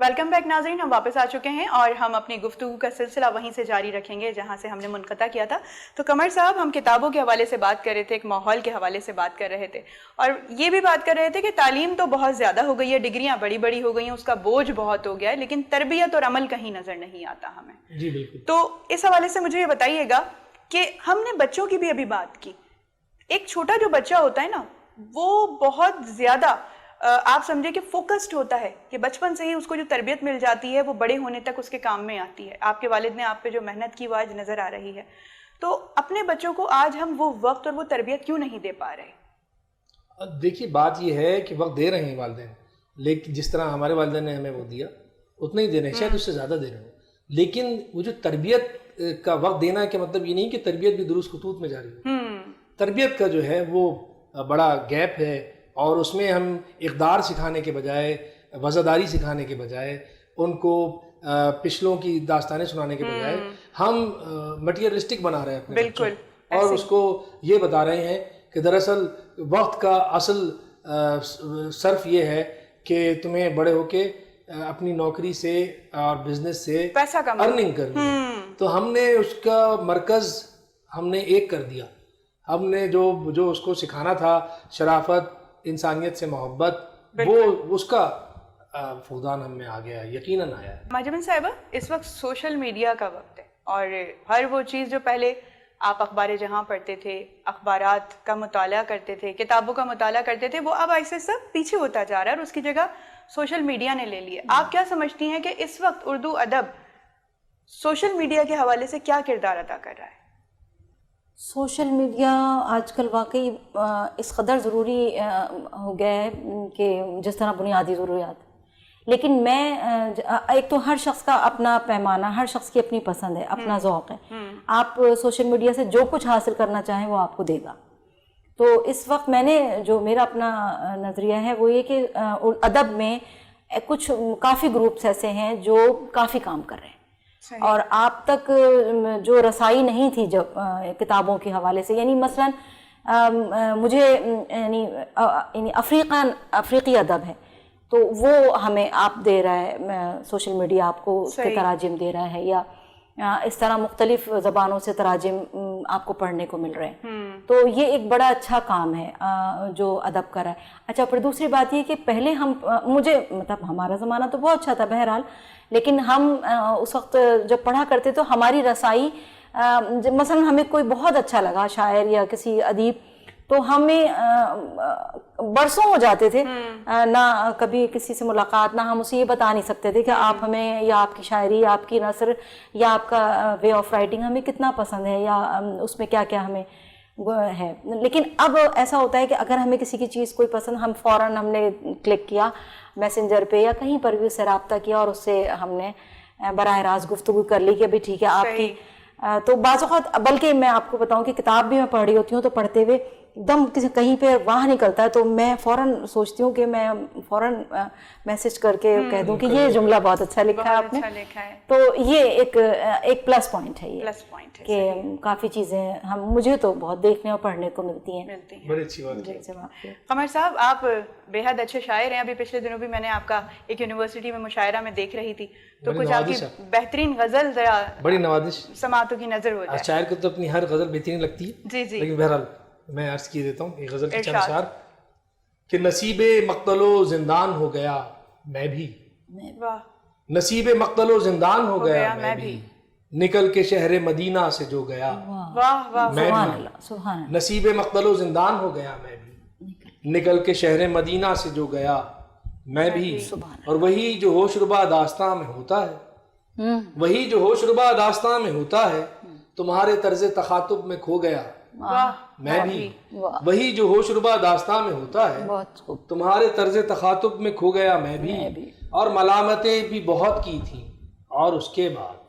Welcome back ناظرین، ہم واپس آ چکے ہیں اور ہم اپنی گفتگو کا سلسلہ وہیں سے جاری رکھیں گے جہاں سے ہم نے منقطع کیا تھا. تو قمر صاحب، ہم کتابوں کے حوالے سے بات کر رہے تھے، ایک ماحول کے حوالے سے بات کر رہے تھے، اور یہ بھی بات کر رہے تھے کہ تعلیم تو بہت زیادہ ہو گئی ہے، ڈگریاں بڑی بڑی ہو گئی ہیں، اس کا بوجھ بہت ہو گیا ہے، لیکن تربیت اور عمل کہیں نظر نہیں آتا ہمیں. جی بالکل. تو اس حوالے سے مجھے یہ بتائیے گا کہ ہم نے بچوں کی بھی ابھی بات کی. ایک چھوٹا جو بچہ ہوتا ہے نا، وہ بہت زیادہ آپ سمجھے کہ فوکسڈ ہوتا ہے کہ بچپن سے ہی اس کو جو تربیت مل جاتی ہے وہ بڑے ہونے تک اس کے کام میں آتی ہے. آپ کے والد نے آپ پہ جو محنت کی وہ آج نظر آ رہی ہے. تو اپنے بچوں کو آج ہم وہ وقت اور وہ تربیت کیوں نہیں دے پا رہے؟ دیکھیے، بات یہ ہے کہ وقت دے رہے ہیں والدین، لیکن جس طرح ہمارے والدین نے ہمیں وہ دیا اتنا ہی دے رہے ہیں، شاید اس سے زیادہ دے رہے ہیں. لیکن وہ جو تربیت کا وقت دینا کے مطلب یہ نہیں کہ تربیت بھی دروس خطوط میں جاری ہو. تربیت کا جو ہے وہ بڑا گیپ ہے، اور اس میں ہم اقدار سکھانے کے بجائے، وزاداری سکھانے کے بجائے، ان کو پچھلوں کی داستانیں سنانے کے بجائے ہم مٹیریلسٹک بنا رہے ہیں اپنے بچوں کو، اور اس کو یہ بتا رہے ہیں کہ دراصل وقت کا اصل صرف یہ ہے کہ تمہیں بڑے ہو کے اپنی نوکری سے اور بزنس سے پیسہ ارننگ کرنی ہے. تو ہم نے اس کا مرکز ہم نے ایک کر دیا. ہم نے جو اس کو سکھانا تھا، شرافت، انسانیت سے محبت، وہ اس کا فقدان ہم میں آ گیا ہے، یقیناً آیا ہے. ماجمن صاحبہ، اس وقت سوشل میڈیا کا وقت ہے، اور ہر وہ چیز جو پہلے آپ اخبار جہاں پڑھتے تھے، اخبارات کا مطالعہ کرتے تھے، کتابوں کا مطالعہ کرتے تھے، وہ اب ایسے سب پیچھے ہوتا جا رہا ہے اور اس کی جگہ سوشل میڈیا نے لے لی ہے. آپ کیا سمجھتی ہیں کہ اس وقت اردو ادب سوشل میڈیا کے حوالے سے کیا کردار ادا کر رہا ہے؟ سوشل میڈیا آج کل واقعی اس قدر ضروری ہو گیا ہے کہ جس طرح بنیادی ضروریات. لیکن میں ایک تو ہر شخص کا اپنا پیمانہ، ہر شخص کی اپنی پسند ہے، اپنا ذوق ہے. آپ سوشل میڈیا سے جو کچھ حاصل کرنا چاہیں وہ آپ کو دے گا. تو اس وقت میں نے جو میرا اپنا نظریہ ہے وہ یہ کہ ادب میں کچھ کافی گروپس ایسے ہیں جو کافی کام کر رہے ہیں، اور آپ تک جو رسائی نہیں تھی جب کتابوں کے حوالے سے، یعنی مثلا مجھے یعنی افریقی ادب ہے تو وہ ہمیں آپ دے رہا ہے، سوشل میڈیا آپ کو اس کے تراجم دے رہا ہے، یا اس طرح مختلف زبانوں سے تراجم آپ کو پڑھنے کو مل رہے ہیں. تو یہ ایک بڑا اچھا کام ہے جو ادب کر رہا ہے. اچھا، پھر دوسری بات یہ کہ پہلے مجھے مطلب ہمارا زمانہ تو بہت اچھا تھا بہرحال، لیکن ہم اس وقت جب پڑھا کرتے تو ہماری رسائی، مثلا ہمیں کوئی بہت اچھا لگا شاعر یا کسی ادیب، تو ہمیں برسوں ہو جاتے تھے نہ کبھی کسی سے ملاقات، نہ ہم اسے یہ بتا نہیں سکتے تھے کہ آپ ہمیں، یا آپ کی شاعری، آپ کی نثر، یا آپ کا وے آف رائٹنگ ہمیں کتنا پسند ہے، یا اس میں کیا کیا ہمیں ہے. لیکن اب ایسا ہوتا ہے کہ اگر ہمیں کسی کی چیز کوئی پسند، ہم فوراً ہم نے کلک کیا میسنجر پہ یا کہیں پر بھی اس سے رابطہ کیا، اور اس سے ہم نے براہ راست گفتگو کر لی کہ بھی ٹھیک ہے آپ کی. تو بعض اوقات، بلکہ میں آپ کو بتاؤں کہ کتاب بھی میں پڑھ رہی ہوتی ہوں تو پڑھتے ہوئے ایک دم کہیں پہ واہ نکلتا ہے تو میں فوراً سوچتی ہوں کہ میں فوراً میسج کر کے کہہ دوں کہ یہ جملہ بہت اچھا لکھا ہے آپ نے. تو یہ ایک پلس پوائنٹ ہے، یہ کہ کافی چیزیں مجھے تو بہت دیکھنے اور پڑھنے کو ملتی ہیں. بڑی اچھی بات ہے. قمر صاحب، آپ بے حد اچھے شاعر ہیں. ابھی پچھلے دنوں بھی میں نے آپ کا ایک یونیورسٹی میں مشاعرہ میں دیکھ رہی تھی، تو کچھ آپ کی بہترین غزل ذرا بڑی نوازش سماعتوں کی نظر ہو جائے. شاعر کو تو اپنی ہر غزل بہترین لگتی ہے، جی جی، لیکن بہرحال میں عرض کیے دیتا ہوں ایک غزل کے چند اشعار کہ نصیب مقتل و زندان ہو گیا میں بھی، نصیب مقتل و زندان ہو گیا میں بھی، نکل کے شہر مدینہ سے جو گیا میں بھی، نصیب مقتل و زندان ہو گیا میں بھی، نکل کے شہر مدینہ سے جو گیا میں بھی. اور وہی جو ہوش ربا داستاں میں ہوتا ہے، وہی جو ہوش ربا داستاں میں ہوتا ہے، تمہارے طرز تخاطب میں کھو گیا میں بھی، وہی جو ہوش ربا داستاں میں ہوتا ہے، تمہارے طرز تخاطب میں کھو گیا میں بھی. اور ملامتیں بھی بہت کی تھیں، اور اس کے بعد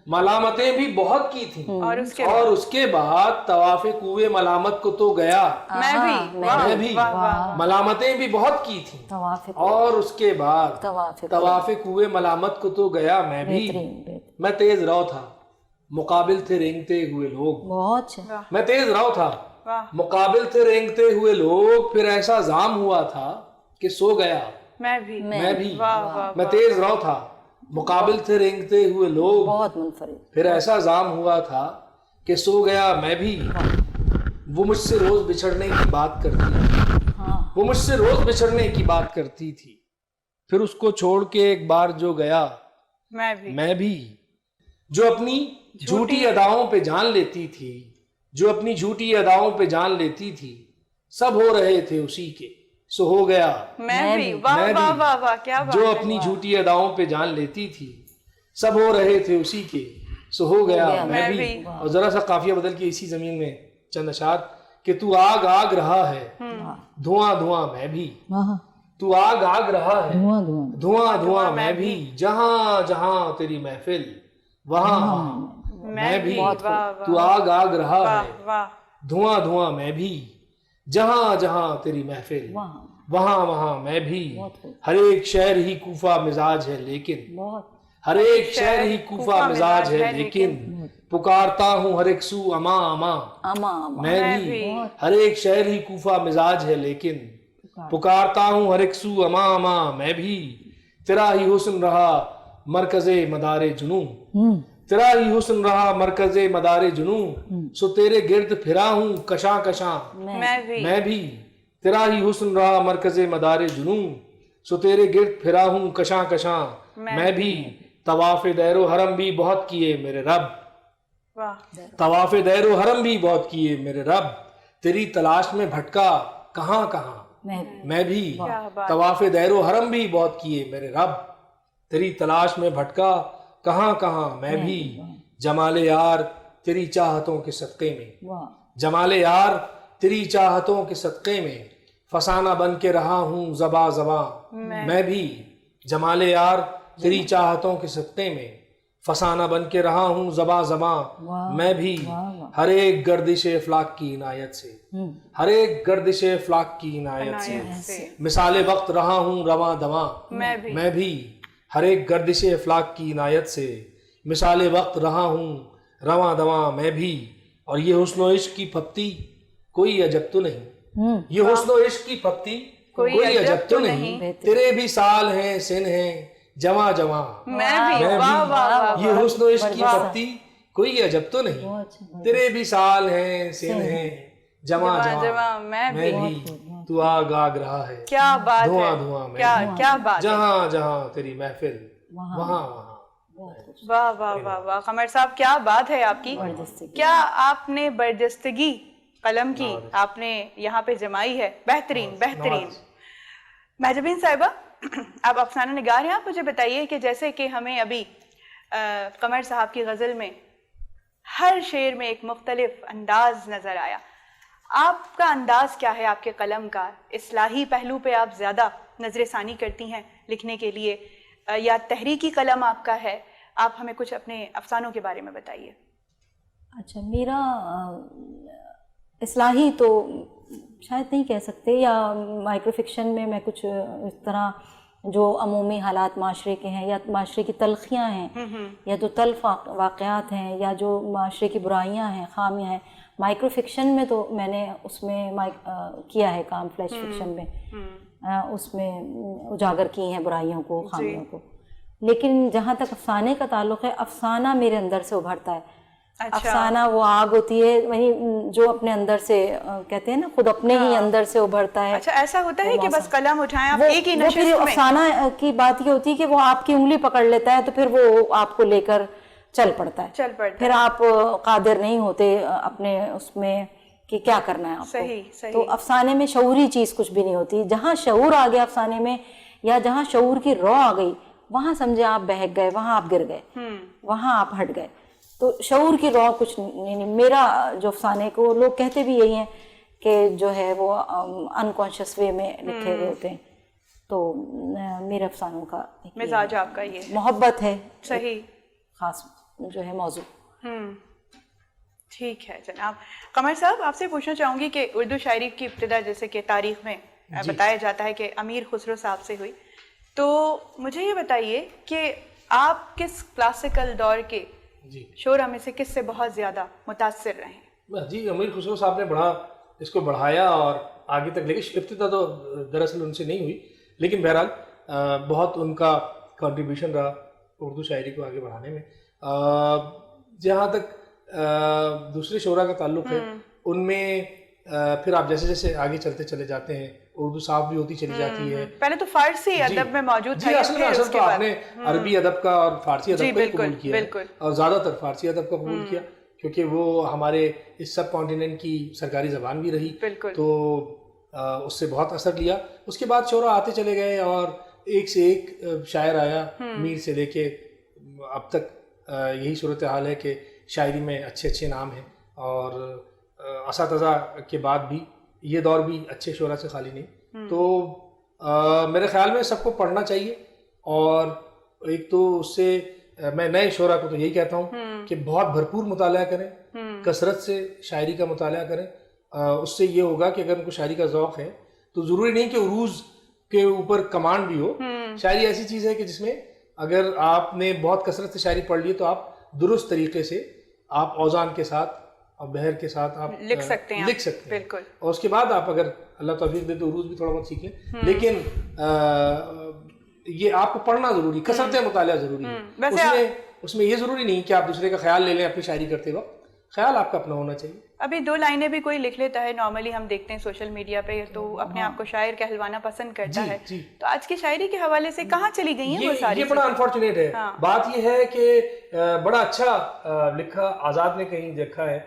ملامتیں بھی بہت کی تھیں، اور اس کے بعد طواف کوئے ملامت کو تو گیا میں بھی، ملامتیں بھی بہت کی تھیں، اور اس کے بعد طواف کوئے ملامت کو تو گیا میں بھی. میں تیز رو تھا، مقابل تھے رینگتے ہوئے لوگ، میں تیز رو تھا، مقابل تھے رینگتے ہوئے لوگ، پھر ایسا زام ہوا تھا کہ سو گیا میں بھی میں تیز رو تھا، مقابل تھے رینگتے ہوئے لوگ، بہت منفرد. پھر ایسا زام ہوا تھا کہ سو گیا میں بھی. وہ مجھ سے روز بچھڑنے کی بات کرتی تھی، وہ مجھ سے روز بچھڑنے کی بات کرتی تھی. پھر اس کو چھوڑ کے ایک بار جو گیا میں بھی. جو اپنی جھوٹی اداؤں پہ جان لیتی تھی، جو اپنی جھوٹی اداؤں پہ جان لیتی تھی، سب ہو رہے تھے اسی کے، سو ہو گیا میں بھی. واہ واہ واہ واہ، کیا بات. جو اپنی جھوٹی اداؤں پہ جان لیتی تھی، سب ہو رہے تھے اسی کے، سو ہو گیا میں بھی. اور ذرا سا قافیہ بدل کے اسی زمین میں چند اشعار کہ تو آگ آگ رہا ہے دھواں دھواں میں بھی. تو آگ آگ رہا ہے دھواں دھواں میں بھی. جہاں جہاں تیری محفل وہاں وہاں میں بھی. تو آگ آگ رہا ہے دھواں دھواں میں بھی. جہاں جہاں تیری محفل وہاں وہاں میں بھی. ہر ایک شہر ہی کوفہ مزاج ہے لیکن، ہر ایک شہر ہی کوفہ مزاج ہے لیکن، پکارتا ہوں ہر ایک سو اماں اماں میں بھی. ہر ایک شہر ہی کوفہ مزاج ہے لیکن، پکارتا ہوں ہر ایک سو اماں اماں میں بھی. تیرا ہی حسن رہا مرکز مدار جنوں، تیرا ہی حسن رہا مرکز مدار جنوں، سو تیرے گرد پھرا ہوں کشاں کشاں میں بھی. تیرا ہی حسن رہا مرکز مدار جنوں، سو تیرے گرد پھرا ہوں کشاں کشاں میں بھی. طواف دیر و حرم بھی بہت کیے میرے رب، طواف دیر و حرم بھی بہت کیے میرے رب. تیری تلاش میں بھٹکا کہاں کہاں میں بھی. طواف دیر و حرم بھی بہت کیے میرے رب، تیری تلاش میں بھٹکا کہاں کہاں میں بھی. جمال یار تیری چاہتوں کے صدقے میں، جمال یار تیری چاہتوں کے صدقے میں، فسانہ بن کے رہا ہوں زباں زباں میں بھی. جمال یار تیری چاہتوں کے صدقے میں، فسانہ بن کے رہا ہوں زباں زباں میں بھی. ہر ایک گردش افلاک کی عنایت سے، ہر ایک گردش افلاک کی عنایت سے، مثال وقت رہا ہوں رواں دواں میں بھی. ہر ایک گردش افلاک کی عنایت سے، مثال وقت رہا ہوں رواں دواں میں بھی. اور یہ حسن و عشق کی پھپتی کوئی عجب تو نہیں، یہ حسن و عشق کی پھپتی کوئی عجب تو نہیں. تیرے بھی سال ہیں سن ہیں جواں جواں میں بھی. یہ حسن و عشق کی پھپتی کوئی عجب تو نہیں، تیرے بھی سال ہیں سن ہیں جواں جواں میں بھی. تو آگ آگ رہا ہے کیا بات ہے، دھواں دھواں میں کیا بات. جہاں جہاں تیری محفل وہاں وہاں. واہ واہ واہ واہ قمر صاحب، کیا بات ہے آپ کی. کیا آپ نے برجستگی قلم کی آپ نے یہاں پہ جمائی ہے. بہترین بہترین. مہجبین صاحبہ، آپ افسانہ نگار ہیں، آپ مجھے بتائیے کہ جیسے کہ ہمیں ابھی قمر صاحب کی غزل میں ہر شعر میں ایک مختلف انداز نظر آیا، آپ کا انداز کیا ہے آپ کے قلم کا؟ اصلاحی پہلو پہ آپ زیادہ نظر ثانی کرتی ہیں لکھنے کے لیے، یا تحریکی قلم آپ کا ہے؟ آپ ہمیں کچھ اپنے افسانوں کے بارے میں بتائیے. اچھا، میرا اصلاحی تو شاید نہیں کہہ سکتے، یا مائکرو فکشن میں میں کچھ اس طرح جو عمومی حالات معاشرے کے ہیں یا معاشرے کی تلخیاں ہیں یا جو تلخ واقعات ہیں یا جو معاشرے کی برائیاں ہیں خامیاں ہیں، مائکرو فکشن میں تو میں نے اس میں کیا ہے کام، فلیش فکشن میں اس میں اجاگر کی ہیں برائیوں کو خامیوں کو. لیکن جہاں تک افسانے کا تعلق ہے، افسانہ میرے اندر سے ابھرتا ہے. افسانہ وہ آگ ہوتی ہے وہی جو اپنے اندر سے کہتے ہیں نا خود اپنے ہی اندر سے ابھرتا ہے. اچھا، ایسا ہوتا ہے کہ بس قلم اٹھائیں آپ ایک ہی نشست میں؟ افسانہ کی بات یہ ہوتی ہے کہ وہ آپ کی انگلی پکڑ لیتا ہے تو پھر وہ آپ کو لے کر چل پڑتا ہے، پھر آپ قادر نہیں ہوتے اپنے اس میں کہ کیا کرنا ہے آپ کو. تو افسانے میں شعوری چیز کچھ بھی نہیں ہوتی. جہاں شعور آ گیا افسانے میں یا جہاں شعور کی رو آ گئی، وہاں سمجھے آپ بہک گئے، وہاں آپ گر گئے، وہاں آپ ہٹ گئے. تو شعور کی رو کچھ نہیں. میرا جو افسانے کو لوگ کہتے بھی یہی ہیں کہ جو ہے وہ انکانشیس وے میں لکھے ہوئے ہوتے ہیں. تو میرے افسانوں کا مزاج آپ کا یہ محبت ہے، صحیح خاص جو ہے موضوع. ٹھیک ہے جناب. قمر صاحب، آپ سے پوچھنا چاہوں گی کہ اردو شاعری کی ابتدا جیسے کہ تاریخ میں بتایا جاتا ہے کہ امیر خسرو صاحب سے ہوئی، تو مجھے یہ بتائیے کہ آپ کس کلاسیکل دور کے شعراء میں سے کس سے بہت زیادہ متاثر رہے ہیں؟ جی، امیر خسرو صاحب نے بڑا اس کو بڑھایا اور آگے تک، لیکن ابتدا تو دراصل ان سے نہیں ہوئی، لیکن بہرحال بہت ان کا کنٹریبیوشن رہا اردو شاعری کو آگے بڑھانے میں. جہاں تک دوسرے شعراء کا تعلق ہے ان میں پھر آپ جیسے جیسے آگے چلتے چلے جاتے ہیں اردو صاف بھی ہوتی چلی جاتی ہے. پہلے تو فارسی ادب میں موجود تھا. جی اصل تو آپ نے عربی ادب کا اور فارسی ادب کا قبول کیا ہے, اور زیادہ تر فارسی ادب کا قبول کیا کیونکہ وہ ہمارے اس سب کانٹیننٹ کی سرکاری زبان بھی رہی, تو اس سے بہت اثر لیا. اس کے بعد شعراء آتے چلے گئے اور ایک سے ایک شاعر آیا, میر سے لے کے اب تک یہی صورتحال ہے کہ شاعری میں اچھے اچھے نام ہیں, اور اساتذہ کے بعد بھی یہ دور بھی اچھے شعراء سے خالی نہیں. تو میرے خیال میں سب کو پڑھنا چاہیے, اور ایک تو اس سے میں نئے شعراء کو تو یہی کہتا ہوں کہ بہت بھرپور مطالعہ کریں, کثرت سے شاعری کا مطالعہ کریں. اس سے یہ ہوگا کہ اگر ان کو شاعری کا ذوق ہے تو ضروری نہیں کہ عروض کے اوپر کمانڈ بھی ہو. شاعری ایسی چیز ہے کہ جس میں اگر آپ نے بہت کثرت سے شاعری پڑھ لی تو آپ درست طریقے سے آپ اوزان کے ساتھ اور بحر کے ساتھ آپ لکھ سکتے ہیں. بالکل. اور اس کے بعد آپ اگر اللہ توفیق دے تو عروض بھی تھوڑا بہت سیکھ لیں, لیکن یہ آپ کو پڑھنا ضروری, کثرت مطالعہ ضروری ہے. اس میں یہ ضروری نہیں کہ آپ دوسرے کا خیال لے لیں اپنی شاعری کرتے وقت, خیال آپ کا اپنا ہونا چاہیے. ابھی 2 لائنیں بھی کوئی لکھ لیتا ہے, نارملی ہم دیکھتے ہیں سوشل میڈیا پہ تو اپنے آپ کو شاعر کہلوانا پسند کرتا ہے. تو آج کی شاعری کے حوالے سے کہاں چلی گئی ہیں وہ ساری؟ یہ بڑا انفارچونیٹ ہے. بات یہ ہے کہ بڑا اچھا لکھا آزاد نے کہیں دیکھا ہے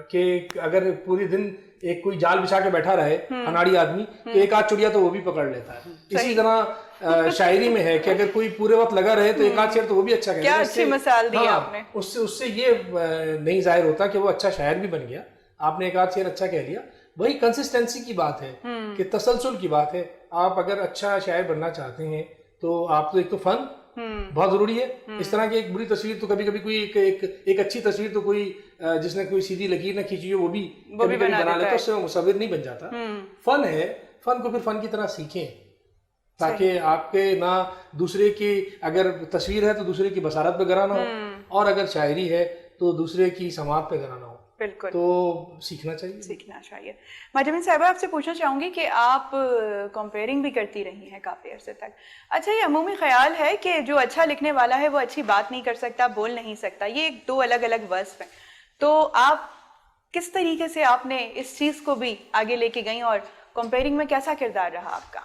کہ اگر پوری دن ایک کوئی جال بچھا کے بیٹھا رہے اناڑی آدمی تو ایک آدھ چڑیا تو وہ بھی پکڑ لیتا ہے. اسی طرح شاعری میں ہے کہ اگر کوئی پورے وقت لگا رہے تو ایک آدھ شعر تو وہ بھی اچھا کہتا ہے. کیا اچھی مثال دی آپ نے. اس سے یہ نہیں ظاہر ہوتا کہ وہ اچھا شاعر بھی بن گیا, آپ نے ایک آدھ شعر اچھا کہہ لیا. وہی کنسسٹنسی کی بات ہے کہ تسلسل کی بات ہے. آپ اگر اچھا شاعر بننا چاہتے ہیں تو آپ تو ایک تو فن بہت ضروری ہے. اس طرح کی ایک بری تصویر تو کبھی کبھی کوئی ایک اچھی تصویر تو کوئی جس نے کوئی سیدھی لکیر نہ کھینچی ہے وہ بھی کبھی کبھی بنا لیتا ہے, اس سے وہ مصور نہیں بن جاتا. فن ہے, فن کو پھر فن کی طرح سیکھیں تاکہ آپ کے نہ دوسرے کی اگر تصویر ہے تو دوسرے کی بصارت پہ گرا نہ ہو, اور اگر شاعری ہے تو دوسرے کی سماعت پہ گرا نہ ہو. بالکل, تو سیکھنا چاہیے. ماجمین صاحبہ آپ سے پوچھنا چاہوں گی کہ آپ کمپیئرنگ بھی کرتی رہی ہیں کافی عرصے تک. اچھا, یہ عمومی خیال ہے کہ جو اچھا لکھنے والا ہے وہ اچھی بات نہیں کر سکتا, بول نہیں سکتا, یہ 2 الگ الگ وصف ہیں. تو آپ کس طریقے سے آپ نے اس چیز کو بھی آگے لے کے گئیں, اور کمپیئرنگ میں کیسا کردار رہا آپ کا؟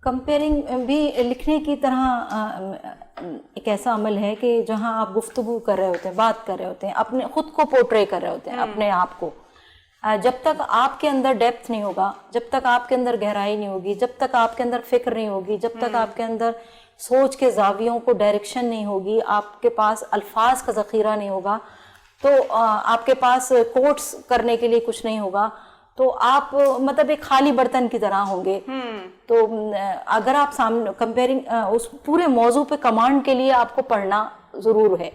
کمپیئرنگ بھی لکھنے کی طرح ایک ایسا عمل ہے کہ جہاں آپ گفتگو کر رہے ہوتے ہیں, بات کر رہے ہوتے ہیں, اپنے خود کو پورٹرے کر رہے ہوتے ہیں, اپنے آپ کو. جب تک آپ کے اندر ڈیپتھ نہیں ہوگا, جب تک آپ کے اندر گہرائی نہیں ہوگی, جب تک آپ کے اندر فکر نہیں ہوگی, جب تک آپ کے اندر سوچ کے زاویوں کو ڈائریکشن نہیں ہوگی, آپ کے پاس الفاظ کا ذخیرہ نہیں ہوگا, تو آپ کے پاس کوٹس کرنے کے لیے کچھ نہیں ہوگا, تو آپ مطلب ایک خالی برتن کی طرح ہوں گے. تو اگر آپ سامنے کمپیئرنگ اس پورے موضوع پہ کمانڈ کے لیے آپ کو پڑھنا ضرور ہے.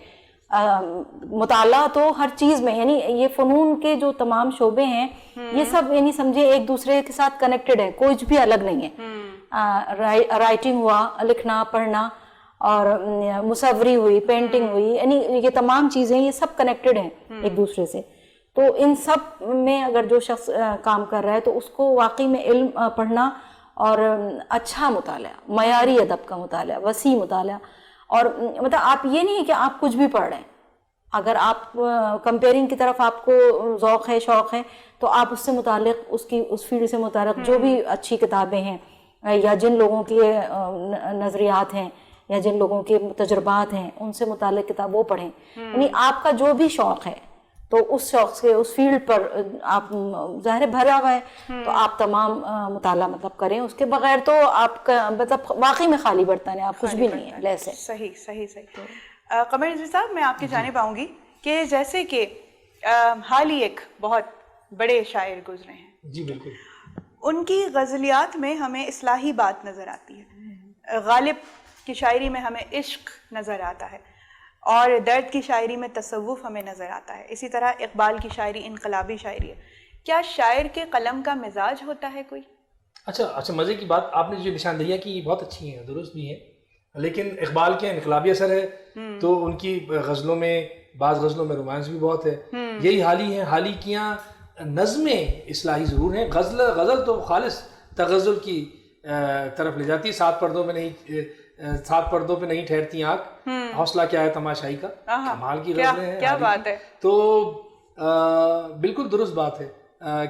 مطالعہ تو ہر چیز میں, یعنی یہ فنون کے جو تمام شعبے ہیں یہ سب یعنی سمجھے ایک دوسرے کے ساتھ کنیکٹڈ ہے, کچھ بھی الگ نہیں ہے. رائٹنگ ہوا, لکھنا, پڑھنا, اور مصوری ہوئی, پینٹنگ ہوئی, یعنی یہ تمام چیزیں یہ سب کنیکٹڈ ہیں ایک دوسرے سے. تو ان سب میں اگر جو شخص کام کر رہا ہے تو اس کو واقعی میں علم پڑھنا اور اچھا مطالعہ, معیاری ادب کا مطالعہ, وسیع مطالعہ, اور مطلب آپ یہ نہیں کہ آپ کچھ بھی پڑھ رہے ہیں. اگر آپ کمپیئرنگ کی طرف آپ کو ذوق ہے, شوق ہے, تو آپ اس سے متعلق اس فیلڈ سے متعلق جو بھی اچھی کتابیں ہیں یا جن لوگوں کے نظریات ہیں یا جن لوگوں کے تجربات ہیں ان سے متعلق کتاب وہ پڑھیں. یعنی آپ کا جو بھی شوق ہے تو اس شوق سے اس فیلڈ پر آپ ظاہر بھرا ہوا ہے تو آپ تمام مطالعہ مطلب کریں. اس کے بغیر تو آپ کا مطلب واقعی میں خالی برتن ہے, آپ کچھ بھی نہیں ہے. لیسے صحیح. قمر رضوی صاحب, میں آپ کی جانب آؤں گی کہ جیسے کہ حال ہی ایک بہت بڑے شاعر گزرے ہیں. جی بالکل. ان کی غزلیات میں ہمیں اصلاحی بات نظر آتی ہے, غالب کی شاعری میں ہمیں عشق نظر آتا ہے, اور درد کی شاعری میں تصوف ہمیں نظر آتا ہے. اسی طرح اقبال کی شاعری انقلابی شاعری ہے. کیا شاعر کے قلم کا مزاج ہوتا ہے کوئی؟ اچھا مزے کی بات آپ نے جو نشاندہیاں کی یہ بہت اچھی ہیں, درست بھی ہیں, لیکن اقبال کے انقلابی اثر ہے تو ان کی غزلوں میں, بعض غزلوں میں رومانس بھی بہت ہے. یہی حالی ہیں, حالی کیاں نظمیں اصلاحی ضرور ہیں. غزل تو خالص تغزل کی طرف لے جاتی ہے. سات پردوں پہ نہیں ٹھہرتی آنکھ, حوصلہ کیا ہے تماشائی کا, کمال کی غزلیں ہیں. کیا بات ہے. تو بالکل درست بات ہے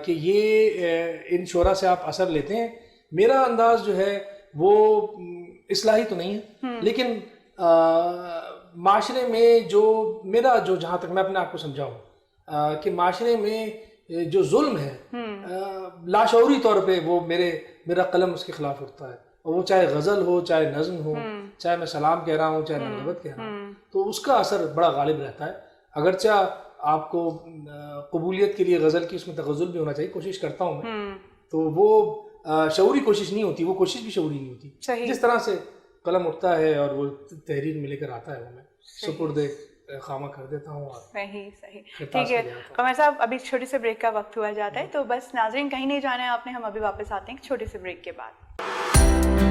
کہ یہ ان شعرا سے آپ اثر لیتے ہیں. میرا انداز جو ہے وہ اصلاحی تو نہیں ہے, لیکن معاشرے میں میرا جہاں تک میں اپنے آپ کو سمجھاؤں کہ معاشرے میں جو ظلم ہے لاشعوری طور پہ وہ میرا قلم اس کے خلاف اٹھتا ہے, اور وہ چاہے غزل ہو, چاہے نظم ہو, چاہے میں سلام کہہ رہا ہوں, چاہے منقبت کہہ رہا ہوں, تو اس کا اثر بڑا غالب رہتا ہے. اگرچہ آپ کو قبولیت کے لیے غزل کی اس میں تغزل بھی ہونا چاہیے, کوشش کرتا ہوں میں, تو وہ شعوری کوشش نہیں ہوتی, وہ کوشش بھی شعوری نہیں ہوتی. جس طرح سے قلم اٹھتا ہے اور وہ تحریر میں لے کر آتا ہے, وہ میں سپرد خامہ کر دیتا ہوں. صحیح. ٹھیک ہے قمر صاحب, ابھی چھوٹے سے بریک کا وقت ہوا جاتا ہے, تو بس ناظرین کہیں نہیں جانا ہے آپ نے, ہم ابھی واپس آتے ہیں چھوٹے سے بریک کے بعد.